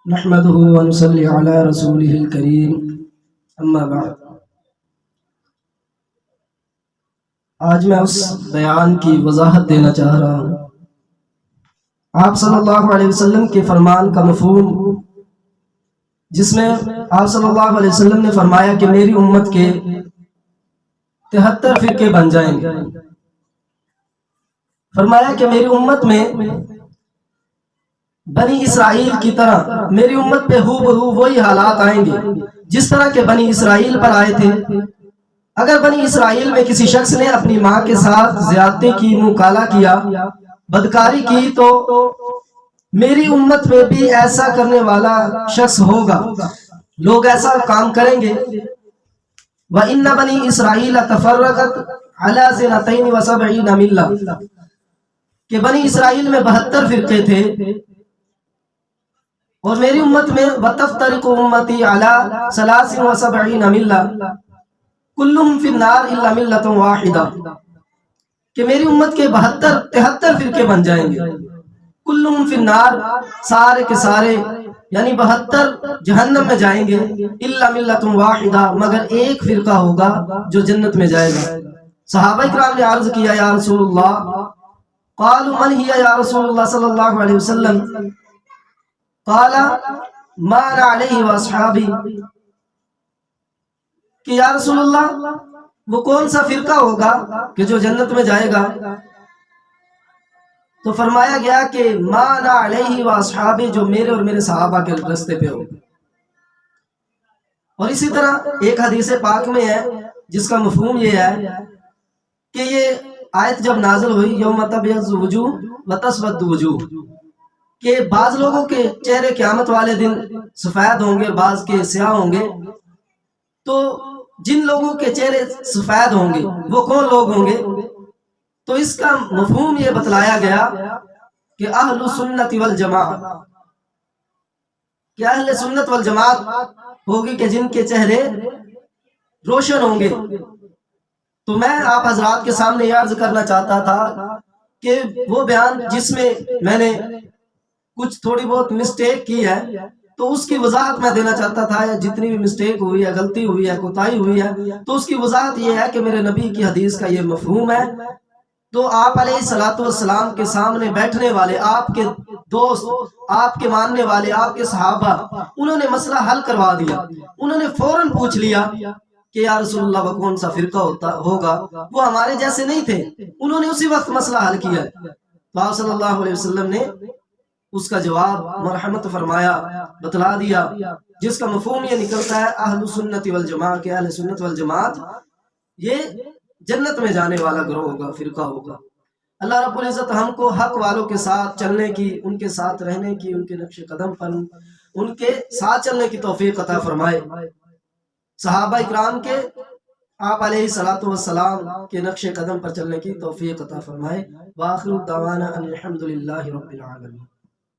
نحمده ونصلي على رسوله الكريم اما بعد۔ آج میں اس بیان کی وضاحت دینا چاہ رہا ہوں۔ آپ صلی اللہ علیہ وسلم کے فرمان کا مفہوم، جس میں آپ صلی اللہ علیہ وسلم نے فرمایا کہ میری امت کے 73 فرقے بن جائیں گے۔ فرمایا کہ میری امت میں بنی اسرائیل کی طرح میری امت پہ ہو بہو وہی حالات آئیں گے جس طرح کے بنی اسرائیل پر آئے تھے۔ اگر بنی اسرائیل میں کسی شخص نے اپنی ماں کے ساتھ زیادتی کی، منہ کالا کیا، بدکاری کی، تو میری امت میں بھی ایسا کرنے والا شخص ہوگا، لوگ ایسا کام کریں گے۔ وَإِنَّ بَنِي إِسْرَائِيلَ تَفَرَّقَتْ عَلَى اثْنَتَيْنِ وَسَبْعِينَ مِلَّةً کہ بنی اسرائیل میں 72 فرقے تھے، اور میری امت میں وَتَفْتَرِقُ أُمَّتِي عَلَى 73 مِلَّةً كُلُّهُمْ فِي النَّارِ إِلَّا مِلَّةً وَاحِدَةً کہ میری امت کے 73 فرقے بن جائیں گے۔ كُلُّهُمْ فِي النَّارِ سارے کے سارے یعنی 72 جہنم میں جائیں گے، إِلَّا مِلَّةً وَاحِدَةً مگر ایک فرقہ ہوگا جو جنت میں جائے گا۔ صحابہ کرام نے عرض کیا یا رسول اللہ، قالوا من هي یا رسول اللہ صلی اللہ علیہ وسلم، قال ما انا علیہ واصحابی کہ یا رسول اللہ وہ کون سا فرقہ ہوگا کہ جو جنت میں جائے گا؟ تو فرمایا گیا کہ ما انا علیہ واصحابی جو میرے اور میرے صحابہ کے راستے پہ ہو۔ اور اسی طرح ایک حدیث پاک میں ہے جس کا مفہوم یہ ہے کہ یہ آیت جب نازل ہوئی یوم تبیض وجوہ وتسود وجوہ کہ بعض لوگوں کے چہرے قیامت والے دن سفید ہوں گے، بعض کے سیاہ ہوں گے۔ تو جن لوگوں کے چہرے سفید ہوں گے وہ کون لوگ ہوں گے؟ تو اس کا مفہوم یہ بتلایا گیا کہ اہل سنت والجماعت، کہ اہل سنت والجماعت ہوگی کہ جن کے چہرے روشن ہوں گے۔ تو میں آپ حضرات کے سامنے یہ عرض کرنا چاہتا تھا کہ وہ بیان جس میں میں نے کچھ تھوڑی بہت مسٹیک کی ہے تو اس کی وضاحت میں دینا چاہتا تھا، یا جتنی بھی مسٹیک ہوئی ہے، غلطی ہوئی ہے، کوتاہی ہوئی ہے، تو اس کی وضاحت یہ ہے کہ میرے نبی کی حدیث کا یہ مفہوم ہے۔ تو آپ علیہ الصلوۃ والسلام کے سامنے بیٹھنے والے، آپ کے دوست، آپ کے ماننے والے، آپ کے صحابہ، انہوں نے مسئلہ حل کروا دیا۔ انہوں نے فوراً پوچھ لیا کہ یا رسول اللہ وہ کون سا فرقہ ہوگا، وہ ہمارے جیسے نہیں تھے، انہوں نے اسی وقت مسئلہ حل کیا۔ تو آپ صلی اللہ علیہ وسلم نے اس کا جواب مرحمت فرمایا، بتلا دیا، جس کا مفہوم یہ نکلتا ہے اہل سنت والجماعت کہ اہل سنت والجماعت یہ جنت میں جانے والا گروہ ہوگا، فرقہ ہوگا۔ اللہ رب العزت ہم کو حق والوں کے ساتھ چلنے کی، ان کے ساتھ رہنے کی، ان کے نقش قدم پر ان کے ساتھ چلنے کی توفیق عطا فرمائے۔ صحابہ اکرام کے آپ علیہ الصلوۃ والسلام کے نقش قدم پر چلنے کی توفیق عطا فرمائے۔ وآخر دعوانا ان الحمد للہ رب العالمین۔